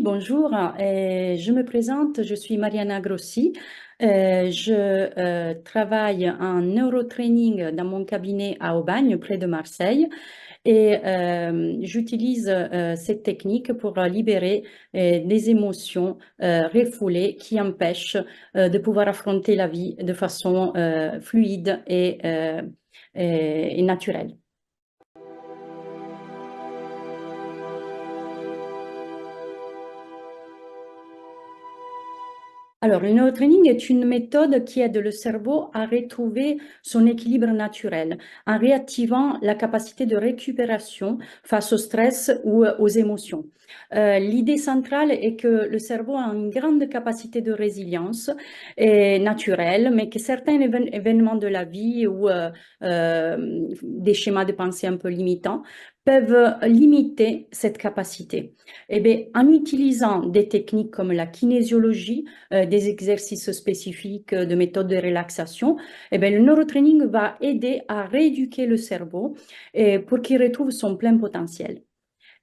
bonjour. Je me présente, je suis Mariana Grossi. Je travaille en neurotraining dans mon cabinet à Aubagne, près de Marseille. Et j'utilise cette technique pour libérer des émotions refoulées qui empêchent de pouvoir affronter la vie de façon fluide et naturelle. Alors, le neurotraining est une méthode qui aide le cerveau à retrouver son équilibre naturel en réactivant la capacité de récupération face au stress ou aux émotions. L'idée centrale est que le cerveau a une grande capacité de résilience naturelle, mais que certains événements de la vie ou des schémas de pensée un peu limitants peuvent limiter cette capacité. Eh bien, en utilisant des techniques comme la kinésiologie, des exercices spécifiques, de méthodes de relaxation, eh bien, le neurotraining va aider à rééduquer le cerveau pour qu'il retrouve son plein potentiel.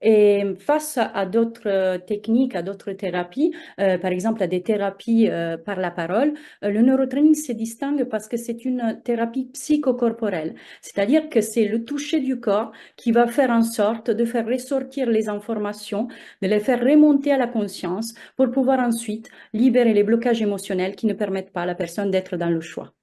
Et face à d'autres techniques, à d'autres thérapies, par exemple à des thérapies par la parole, le neurotraining se distingue parce que c'est une thérapie psychocorporelle, c'est-à-dire que c'est le toucher du corps qui va faire en sorte de faire ressortir les informations, de les faire remonter à la conscience pour pouvoir ensuite libérer les blocages émotionnels qui ne permettent pas à la personne d'être dans le choix.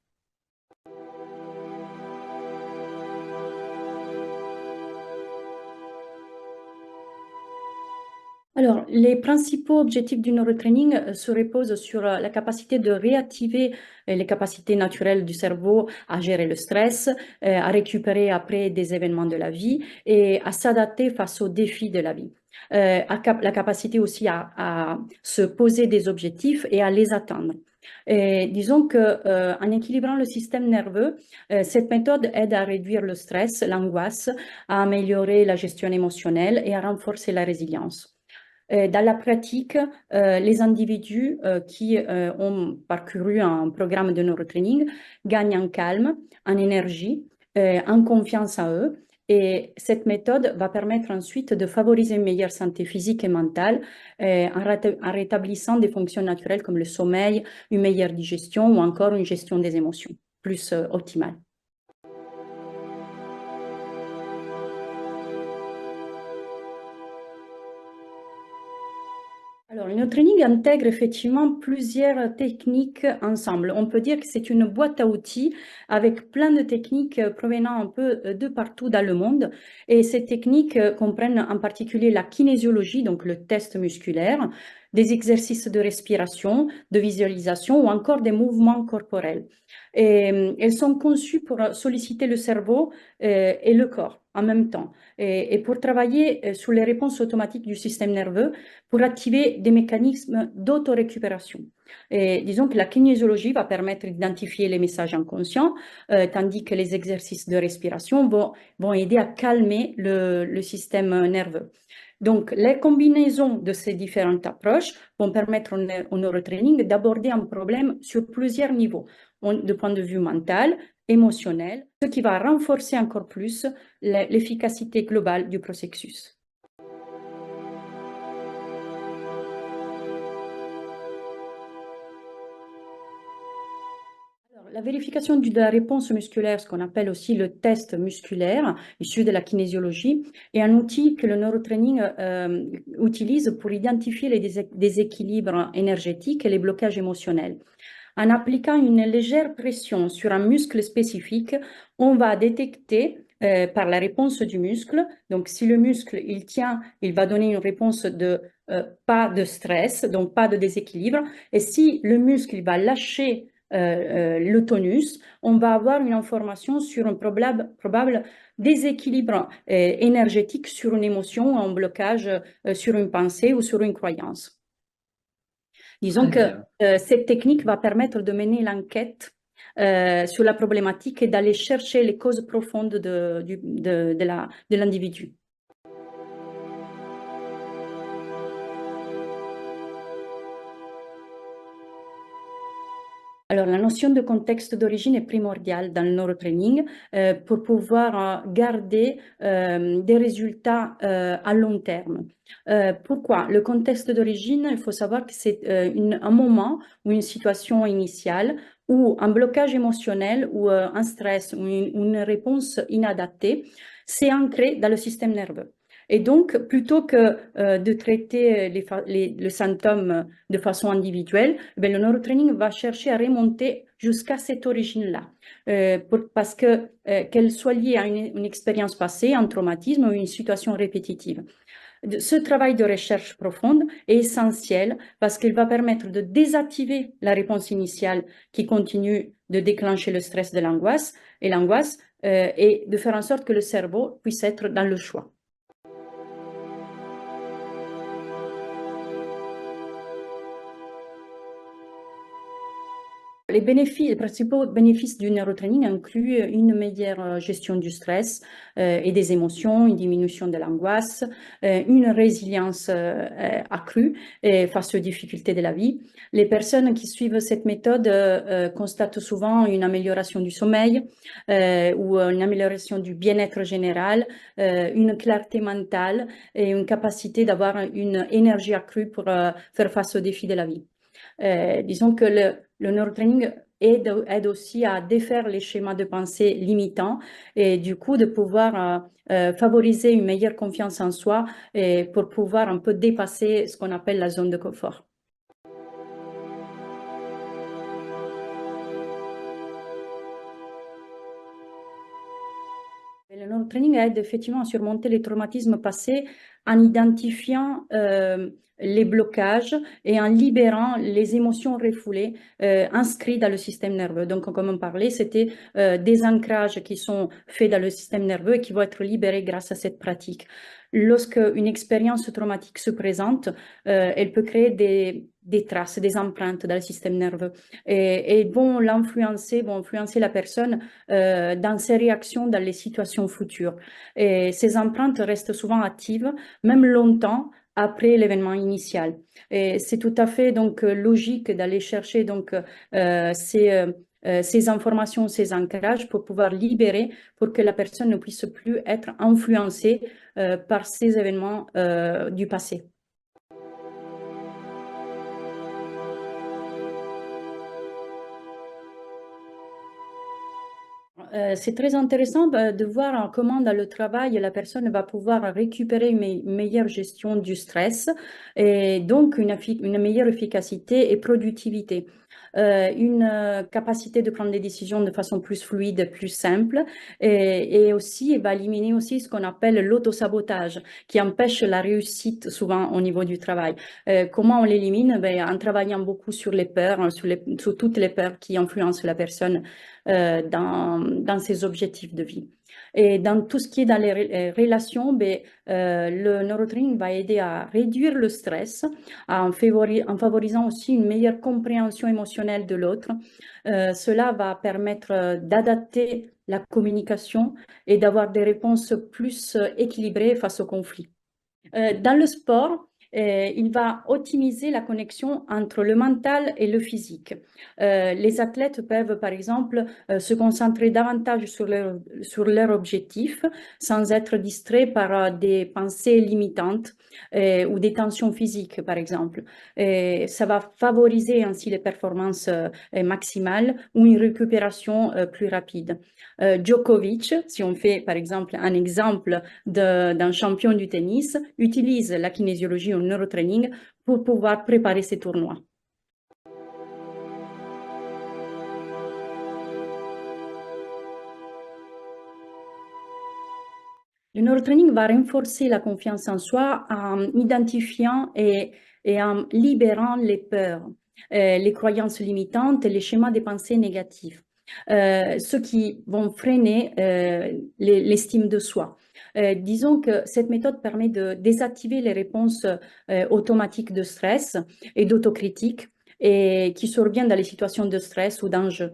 Alors, les principaux objectifs du neurotraining se reposent sur la capacité de réactiver les capacités naturelles du cerveau à gérer le stress, à récupérer après des événements de la vie et à s'adapter face aux défis de la vie. La capacité aussi à se poser des objectifs et à les atteindre. Et disons que, en équilibrant le système nerveux, cette méthode aide à réduire le stress, l'angoisse, à améliorer la gestion émotionnelle et à renforcer la résilience. Dans la pratique, les individus qui ont parcouru un programme de neurotraining gagnent en calme, en énergie, en confiance en eux. Et cette méthode va permettre ensuite de favoriser une meilleure santé physique et mentale en rétablissant des fonctions naturelles comme le sommeil, une meilleure digestion ou encore une gestion des émotions plus optimale. Alors, le neurotraining intègre effectivement plusieurs techniques ensemble. On peut dire que c'est une boîte à outils avec plein de techniques provenant un peu de partout dans le monde. Et ces techniques comprennent en particulier la kinésiologie, donc le test musculaire, des exercices de respiration, de visualisation ou encore des mouvements corporels. Et elles sont conçues pour solliciter le cerveau et le corps en même temps et pour travailler sur les réponses automatiques du système nerveux pour activer des mécanismes d'autorécupération. Et disons que la kinésiologie va permettre d'identifier les messages inconscients, tandis que les exercices de respiration vont aider à calmer le système nerveux. Donc, les combinaisons de ces différentes approches vont permettre au neurotraining d'aborder un problème sur plusieurs niveaux, de point de vue mental, émotionnel, ce qui va renforcer encore plus l'efficacité globale du processus. Alors, la vérification de la réponse musculaire, ce qu'on appelle aussi le test musculaire, issu de la kinésiologie, est un outil que le neurotraining utilise pour identifier les déséquilibres énergétiques et les blocages émotionnels. En appliquant une légère pression sur un muscle spécifique, on va détecter par la réponse du muscle. Donc, si le muscle il tient, il va donner une réponse de pas de stress, donc pas de déséquilibre. Et si le muscle il va lâcher le tonus, on va avoir une information sur un probable déséquilibre énergétique sur une émotion, un blocage sur une pensée ou sur une croyance. Disons Très que bien. cette technique va permettre de mener l'enquête sur la problématique et d'aller chercher les causes profondes de l'individu. Alors, la notion de contexte d'origine est primordiale dans le neurotraining pour pouvoir garder des résultats à long terme. Pourquoi? Le contexte d'origine, il faut savoir que c'est un moment ou une situation initiale ou un blocage émotionnel ou un stress ou une réponse inadaptée, c'est ancré dans le système nerveux. Et donc, plutôt que de traiter le symptôme de façon individuelle, ben, le neurotraining va chercher à remonter jusqu'à cette origine-là, parce que qu'elle soit liée à une expérience passée, un traumatisme ou une situation répétitive. Ce travail de recherche profonde est essentiel parce qu'il va permettre de désactiver la réponse initiale qui continue de déclencher le stress de l'angoisse et de faire en sorte que le cerveau puisse être dans le choix. Les principaux bénéfices du neurotraining incluent une meilleure gestion du stress et des émotions, une diminution de l'angoisse, une résilience accrue face aux difficultés de la vie. Les personnes qui suivent cette méthode constatent souvent une amélioration du sommeil ou une amélioration du bien-être général, une clarté mentale et une capacité d'avoir une énergie accrue pour faire face aux défis de la vie. Disons que le neurotraining aide aussi à défaire les schémas de pensée limitants et du coup de pouvoir favoriser une meilleure confiance en soi et pour pouvoir un peu dépasser ce qu'on appelle la zone de confort. Le neurotraining aide effectivement à surmonter les traumatismes passés en identifiant les blocages et en libérant les émotions refoulées inscrites dans le système nerveux. Donc, comme on parlait, c'était des ancrages qui sont faits dans le système nerveux et qui vont être libérés grâce à cette pratique. Lorsque une expérience traumatique se présente, elle peut créer des traces, des empreintes dans le système nerveux et vont influencer la personne dans ses réactions dans les situations futures. Et ces empreintes restent souvent actives, même longtemps après l'événement initial. Et c'est tout à fait donc logique d'aller chercher donc ces informations, ces ancrages pour pouvoir libérer, pour que la personne ne puisse plus être influencée par ces événements du passé. C'est très intéressant de voir comment dans le travail, la personne va pouvoir récupérer une meilleure gestion du stress et donc une meilleure efficacité et productivité. Une capacité de prendre des décisions de façon plus fluide, plus simple et aussi il va éliminer aussi ce qu'on appelle l'autosabotage qui empêche la réussite souvent au niveau du travail. Comment on l'élimine? Ben, en travaillant beaucoup sur les peurs, hein, sur toutes les peurs qui influencent la personne dans ses objectifs de vie. Et dans tout ce qui est dans les relations, ben, le neurotraining va aider à réduire le stress en favorisant aussi une meilleure compréhension émotionnelle de l'autre. Cela va permettre d'adapter la communication et d'avoir des réponses plus équilibrées face au conflit. Dans le sport, il va optimiser la connexion entre le mental et le physique. Les athlètes peuvent, par exemple, se concentrer davantage sur leur objectif sans être distraits par des pensées limitantes ou des tensions physiques, par exemple. Ça va favoriser ainsi les performances maximales ou une récupération plus rapide. Djokovic, si on fait par exemple un exemple d'un champion du tennis, utilise la kinésiologie ou le neurotraining pour pouvoir préparer ses tournois. Le neurotraining va renforcer la confiance en soi en identifiant et en libérant les peurs, les croyances limitantes et les schémas de pensée négatifs, ceux qui vont freiner l'estime de soi. Disons que cette méthode permet de désactiver les réponses automatiques de stress et d'autocritique et qui surviennent dans les situations de stress ou d'enjeu.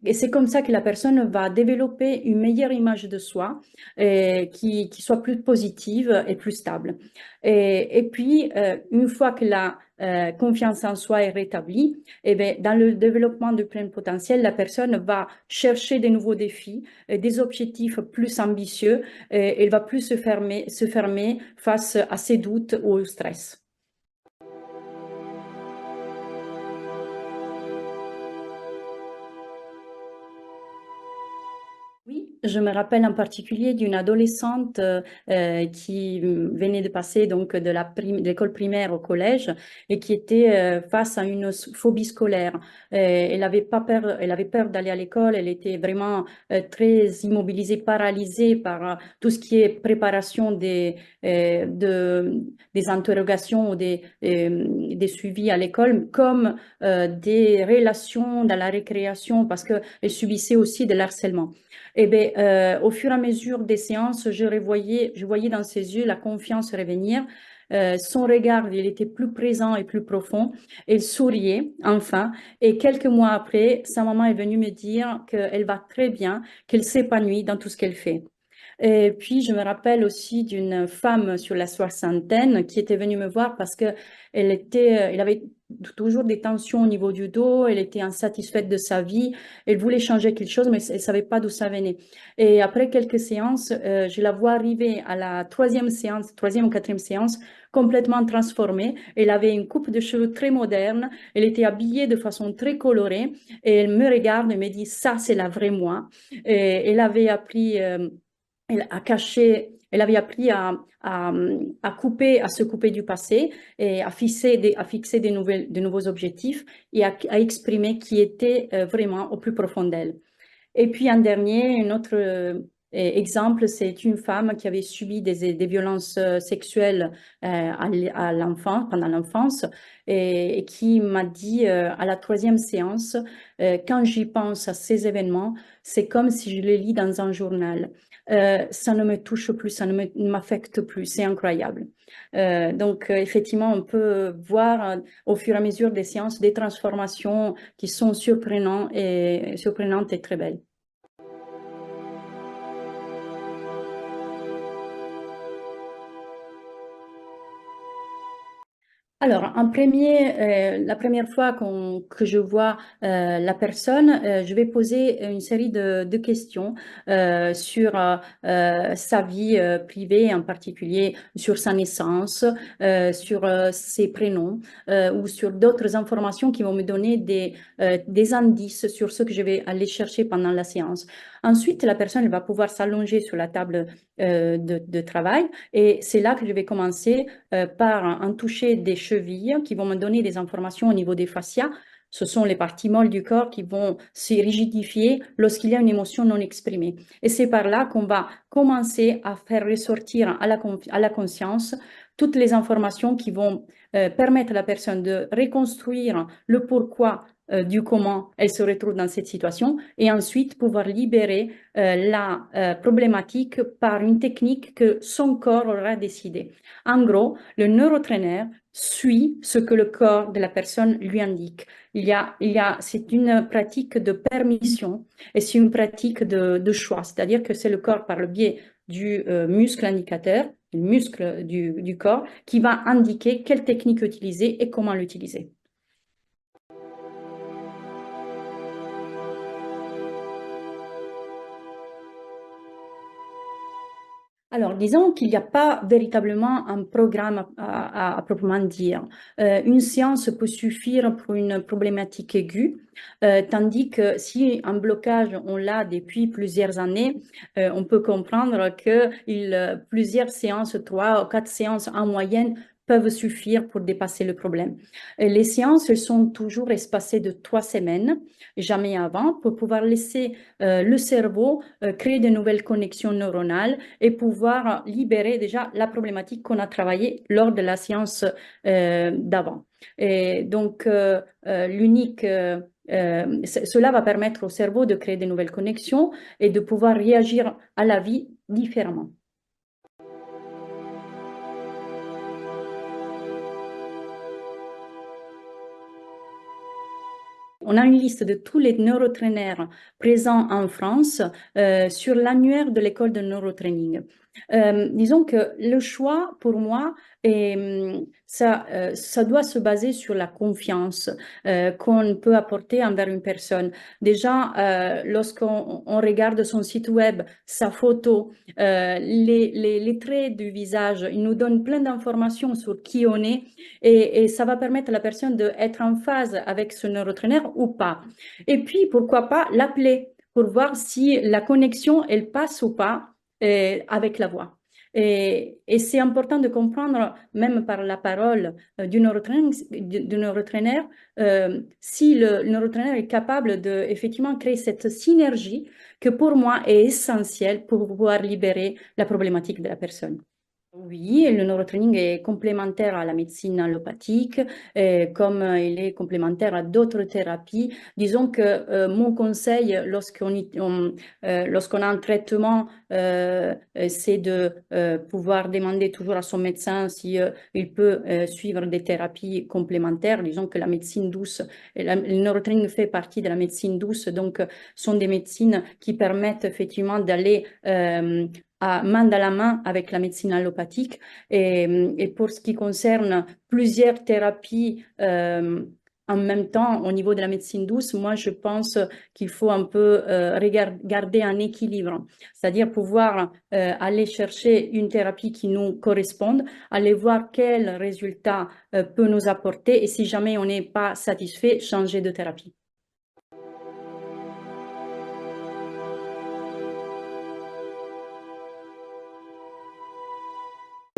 Et c'est comme ça que la personne va développer une meilleure image de soi qui soit plus positive et plus stable. Et puis, une fois que confiance en soi est rétablie, et bien, dans le développement du plein potentiel, la personne va chercher des nouveaux défis, des objectifs plus ambitieux, et elle va plus se fermer face à ses doutes ou au stress. Oui, je me rappelle en particulier d'une adolescente qui venait de passer donc de de l'école primaire au collège et qui était face à une phobie scolaire. Elle avait pas peur, elle avait peur d'aller à l'école. Elle était vraiment très immobilisée, paralysée par tout ce qui est préparation des interrogations ou des suivis à l'école, comme des relations dans la récréation, parce qu'elle subissait aussi de l'harcèlement. Eh bien, au fur et à mesure des séances, je voyais dans ses yeux la confiance revenir. Son regard, il était plus présent et plus profond. Elle souriait, enfin. Et quelques mois après, sa maman est venue me dire qu'elle va très bien, qu'elle s'épanouit dans tout ce qu'elle fait. Et puis, je me rappelle aussi d'une femme sur la soixantaine qui était venue me voir parce que elle avait toujours des tensions au niveau du dos, elle était insatisfaite de sa vie, elle voulait changer quelque chose, mais elle savait pas d'où ça venait. Et après quelques séances, je la vois arriver à la troisième séance, troisième ou quatrième séance, complètement transformée. Elle avait une coupe de cheveux très moderne, elle était habillée de façon très colorée, et elle me regarde et me dit, ça, c'est la vraie moi. Et elle avait appris elle avait appris à couper, à se couper du passé et à fixer de nouveaux objectifs et à exprimer qui était vraiment au plus profond d'elle. Et puis un dernier, un autre exemple, c'est une femme qui avait subi des violences sexuelles pendant l'enfance et qui m'a dit à la troisième séance, quand j'y pense à ces événements, c'est comme si je les lis dans un journal. Ça ne me touche plus, ça ne m'affecte plus, c'est incroyable. Donc effectivement, on peut voir au fur et à mesure des séances des transformations qui sont surprenantes et très belles. Alors, la première fois que je vois la personne, je vais poser une série de questions sur sa vie privée, en particulier sur sa naissance, sur ses prénoms ou sur d'autres informations qui vont me donner des indices sur ce que je vais aller chercher pendant la séance. Ensuite, la personne elle va pouvoir s'allonger sur la table de travail et c'est là que je vais commencer par un toucher des chevilles qui vont me donner des informations au niveau des fascias. Ce sont les parties molles du corps qui vont se rigidifier lorsqu'il y a une émotion non exprimée. Et c'est par là qu'on va commencer à faire ressortir à la conscience toutes les informations qui vont permettre à la personne de reconstruire le pourquoi du comment elle se retrouve dans cette situation et ensuite pouvoir libérer la problématique par une technique que son corps aura décidé. En gros, le neurotrainer suit ce que le corps de la personne lui indique. C'est une pratique de permission et c'est une pratique de choix, c'est-à-dire que c'est le corps par le biais du muscle indicateur, le muscle du corps, qui va indiquer quelle technique utiliser et comment l'utiliser. Alors, disons qu'il n'y a pas véritablement un programme à proprement dire. Une séance peut suffire pour une problématique aiguë, tandis que si un blocage, on l'a depuis plusieurs années, on peut comprendre que plusieurs séances, 3 ou 4 séances en moyenne, peuvent suffire pour dépasser le problème. Les séances elles sont toujours espacées de 3 semaines, jamais avant, pour pouvoir laisser le cerveau créer de nouvelles connexions neuronales et pouvoir libérer déjà la problématique qu'on a travaillée lors de la séance d'avant. Et donc, cela va permettre au cerveau de créer de nouvelles connexions et de pouvoir réagir à la vie différemment. On a une liste de tous les neurotrainers présents en France sur l'annuaire de l'école de neurotraining. Disons que le choix, pour moi, ça doit se baser sur la confiance qu'on peut apporter envers une personne. Déjà, lorsqu'on regarde son site web, sa photo, les traits du visage, il nous donne plein d'informations sur qui on est et ça va permettre à la personne d'être en phase avec ce neurotraîneur ou pas. Et puis, pourquoi pas l'appeler pour voir si la connexion, elle passe ou pas avec la voix. Et c'est important de comprendre, même par la parole du neurotraîneur, si le neurotraîneur est capable de effectivement créer cette synergie que pour moi est essentielle pour pouvoir libérer la problématique de la personne. Oui, le neurotraining est complémentaire à la médecine allopathique, comme il est complémentaire à d'autres thérapies. Disons que mon conseil lorsqu'on a un traitement, c'est de pouvoir demander toujours à son médecin si il peut suivre des thérapies complémentaires. Disons que la médecine douce, le neurotraining fait partie de la médecine douce, donc sont des médecines qui permettent effectivement d'aller à main dans la main avec la médecine allopathique. Et pour ce qui concerne plusieurs thérapies en même temps au niveau de la médecine douce, moi je pense qu'il faut un peu garder un équilibre, c'est-à-dire pouvoir aller chercher une thérapie qui nous corresponde, aller voir quel résultat peut nous apporter et si jamais on n'est pas satisfait, changer de thérapie.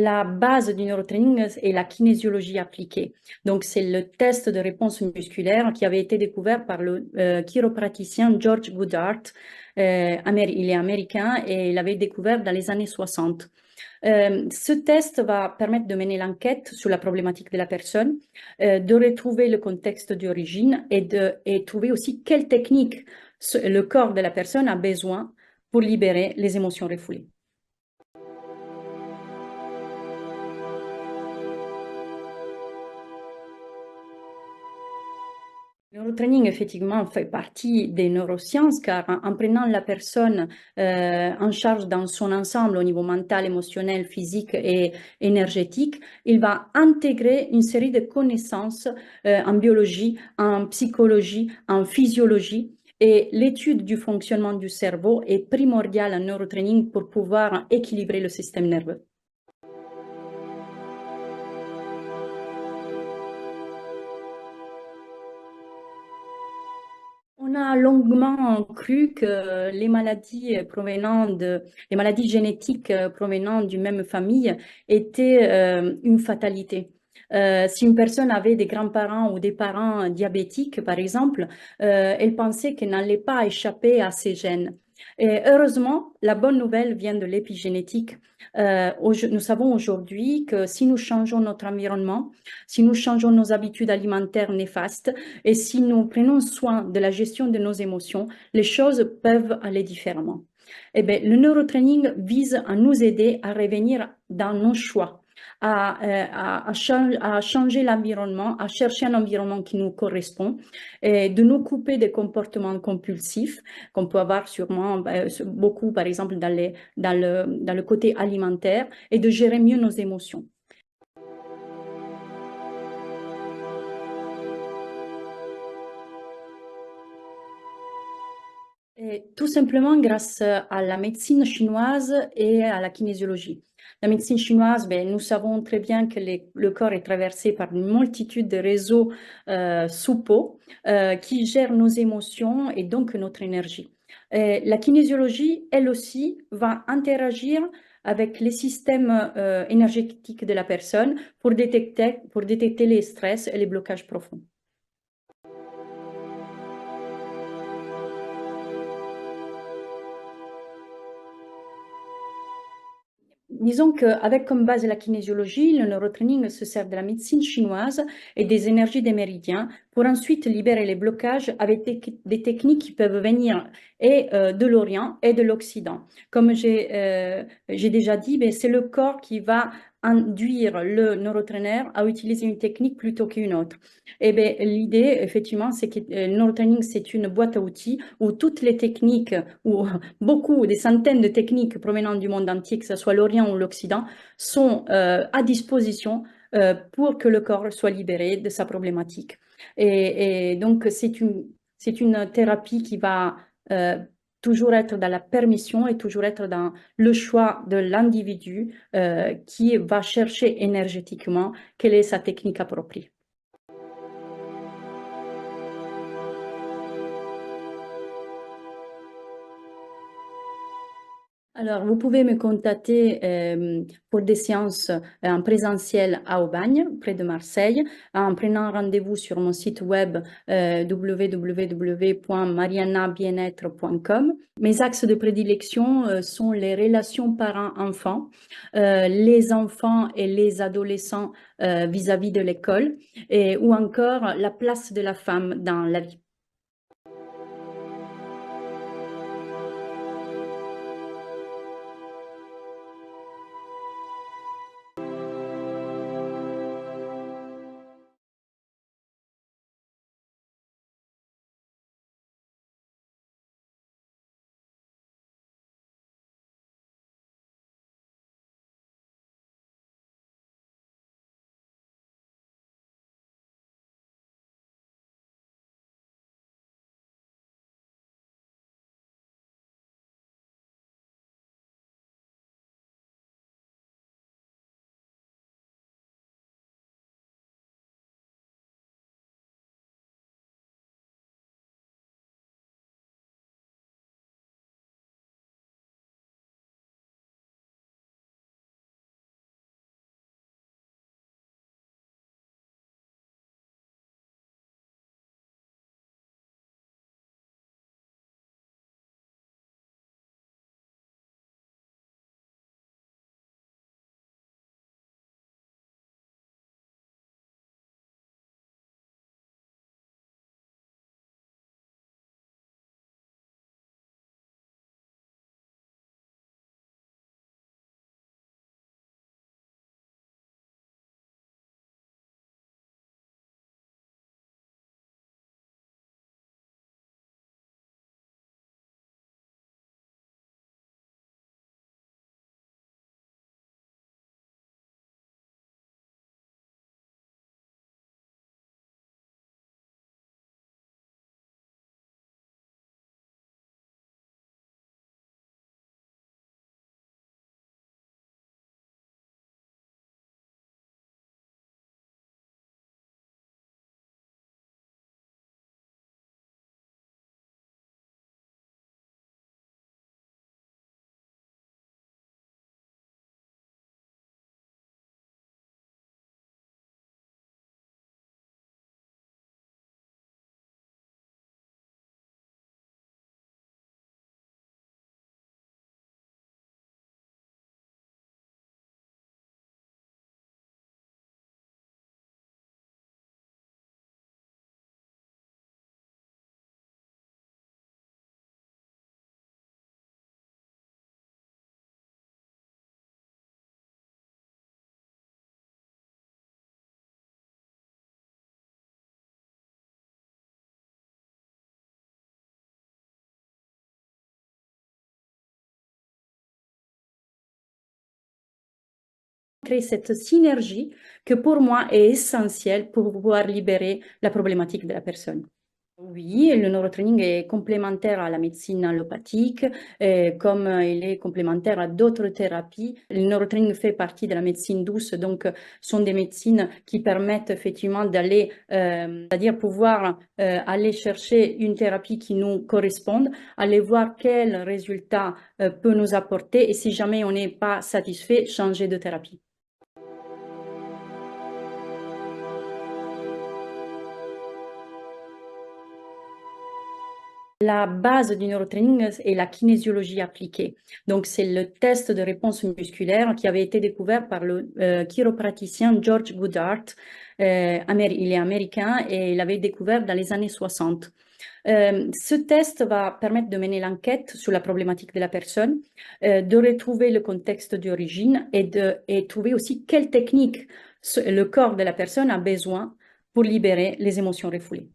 La base du neurotraining est la kinésiologie appliquée. Donc, c'est le test de réponse musculaire qui avait été découvert par le chiropraticien George Goodhart. Il est américain et il l'avait découvert dans les années 60. Ce test va permettre de mener l'enquête sur la problématique de la personne, de retrouver le contexte d'origine et trouver aussi quelle technique le corps de la personne a besoin pour libérer les émotions refoulées. Le neurotraining, effectivement, fait partie des neurosciences car en prenant la personne en charge dans son ensemble au niveau mental, émotionnel, physique et énergétique, il va intégrer une série de connaissances en biologie, en psychologie, en physiologie. Et l'étude du fonctionnement du cerveau est primordiale en neurotraining pour pouvoir équilibrer le système nerveux. On a longuement cru que les maladies génétiques provenant d'une même famille étaient une fatalité. Si une personne avait des grands-parents ou des parents diabétiques, par exemple, elle pensait qu'elle n'allait pas échapper à ces gènes. Et heureusement, la bonne nouvelle vient de l'épigénétique. Nous savons aujourd'hui que si nous changeons notre environnement, si nous changeons nos habitudes alimentaires néfastes, et si nous prenons soin de la gestion de nos émotions, les choses peuvent aller différemment. Eh bien, le neurotraining vise à nous aider à revenir dans nos choix, à changer l'environnement, à chercher un environnement qui nous correspond, et de nous couper des comportements compulsifs qu'on peut avoir sûrement beaucoup, par exemple, dans le côté alimentaire, et de gérer mieux nos émotions. Et tout simplement grâce à la médecine chinoise et à la kinésiologie. La médecine chinoise, ben, nous savons très bien que le corps est traversé par une multitude de réseaux sous-peau qui gèrent nos émotions et donc notre énergie. Et la kinésiologie, elle aussi, va interagir avec les systèmes énergétiques de la personne pour détecter les stress et les blocages profonds. Disons qu'avec comme base la kinésiologie, le neurotraining se sert de la médecine chinoise et des énergies des méridiens pour ensuite libérer les blocages avec des techniques qui peuvent venir et de l'Orient et de l'Occident. Comme j'ai déjà dit, c'est le corps qui va induire le neurotrainer à utiliser une technique plutôt qu'une autre. Et bien, l'idée, effectivement, c'est que le neurotraining, c'est une boîte à outils où toutes les techniques, ou beaucoup, des centaines de techniques provenant du monde entier, que ce soit l'Orient ou l'Occident, sont à disposition pour que le corps soit libéré de sa problématique. Et donc, c'est une thérapie qui va toujours être dans la permission et toujours être dans le choix de l'individu qui va chercher énergétiquement quelle est sa technique appropriée. Alors, vous pouvez me contacter pour des séances en présentiel à Aubagne, près de Marseille, en prenant rendez-vous sur mon site web www.marianabienêtre.com. Mes axes de prédilection sont les relations parents-enfants, les enfants et les adolescents vis-à-vis de l'école, ou encore la place de la femme dans la vie. Créer cette synergie que pour moi est essentielle pour pouvoir libérer la problématique de la personne. Oui, le neurotraining est complémentaire à la médecine allopathique, comme il est complémentaire à d'autres thérapies. Le neurotraining fait partie de la médecine douce, donc sont des médecines qui permettent effectivement d'aller, c'est-à-dire pouvoir aller chercher une thérapie qui nous corresponde, aller voir quel résultat peut nous apporter et si jamais on n'est pas satisfait, changer de thérapie. La base du neurotraining est la kinésiologie appliquée. Donc, c'est le test de réponse musculaire qui avait été découvert par le chiropraticien George Goodhart. Il est américain et il l'avait découvert dans les années 60. Ce test va permettre de mener l'enquête sur la problématique de la personne, de retrouver le contexte d'origine et trouver aussi quelle technique le corps de la personne a besoin pour libérer les émotions refoulées.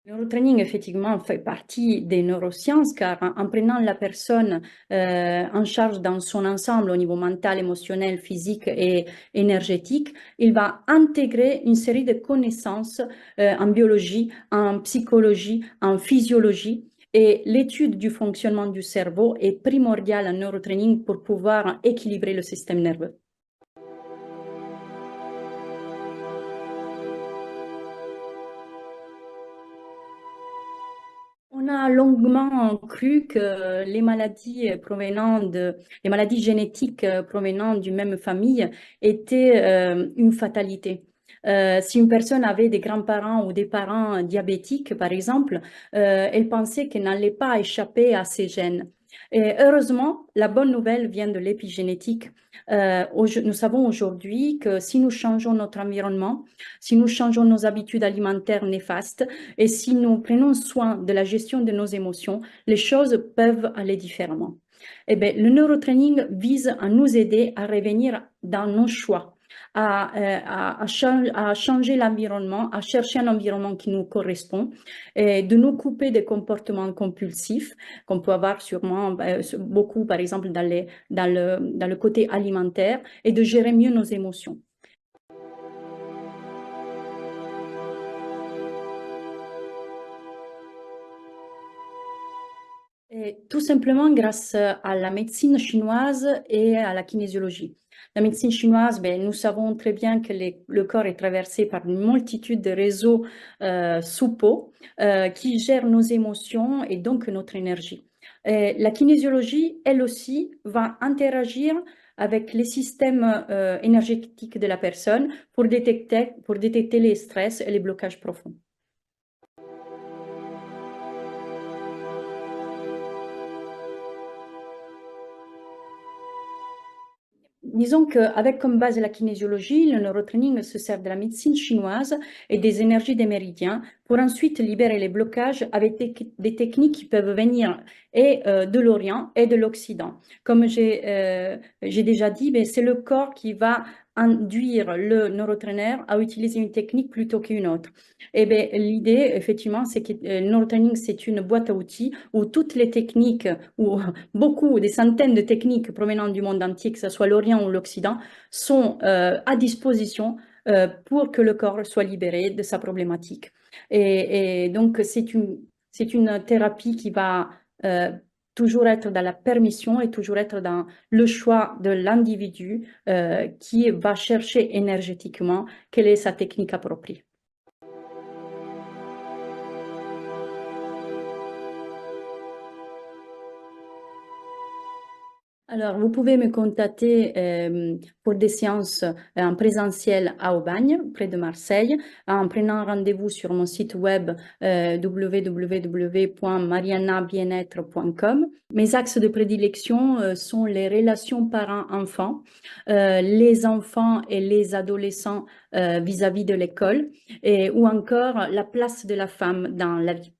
Le neurotraining, effectivement, fait partie des neurosciences car en prenant la personne en charge dans son ensemble au niveau mental, émotionnel, physique et énergétique, il va intégrer une série de connaissances en biologie, en psychologie, en physiologie. Et l'étude du fonctionnement du cerveau est primordiale en neurotraining pour pouvoir équilibrer le système nerveux. On a longuement cru que les maladies génétiques provenant d'une même famille étaient une fatalité. Si une personne avait des grands-parents ou des parents diabétiques, par exemple, elle pensait qu'elle n'allait pas échapper à ces gènes. Et heureusement, la bonne nouvelle vient de l'épigénétique. Nous savons aujourd'hui que si nous changeons notre environnement, si nous changeons nos habitudes alimentaires néfastes, et si nous prenons soin de la gestion de nos émotions, les choses peuvent aller différemment. Eh bien, le neurotraining vise à nous aider à revenir dans nos choix, à changer l'environnement, à chercher un environnement qui nous correspond, et de nous couper des comportements compulsifs qu'on peut avoir sûrement beaucoup, par exemple, dans le côté alimentaire, et de gérer mieux nos émotions. Et tout simplement grâce à la médecine chinoise et à la kinésiologie. La médecine chinoise, ben, nous savons très bien que le corps est traversé par une multitude de réseaux sous-peau qui gèrent nos émotions et donc notre énergie. Et la kinésiologie, elle aussi, va interagir avec les systèmes énergétiques de la personne pour détecter les stress et les blocages profonds. Disons qu'avec comme base la kinésiologie, le neurotraining se sert de la médecine chinoise et des énergies des méridiens pour ensuite libérer les blocages avec des techniques qui peuvent venir et de l'Orient et de l'Occident. Comme j'ai déjà dit, ben, c'est le corps qui va induire le neurotrainer à utiliser une technique plutôt qu'une autre. Et ben, l'idée, effectivement, c'est que le neurotraining, c'est une boîte à outils où toutes les techniques, ou beaucoup, des centaines de techniques provenant du monde entier, que ce soit l'Orient ou l'Occident, sont à disposition pour que le corps soit libéré de sa problématique. Et donc, c'est une thérapie qui va toujours être dans la permission et toujours être dans le choix de l'individu qui va chercher énergétiquement quelle est sa technique appropriée. Alors, vous pouvez me contacter pour des séances en présentiel à Aubagne, près de Marseille, en prenant rendez-vous sur mon site web www.marianabienêtre.com. Mes axes de prédilection sont les relations parents-enfants, les enfants et les adolescents vis-à-vis de l'école, ou encore la place de la femme dans la vie.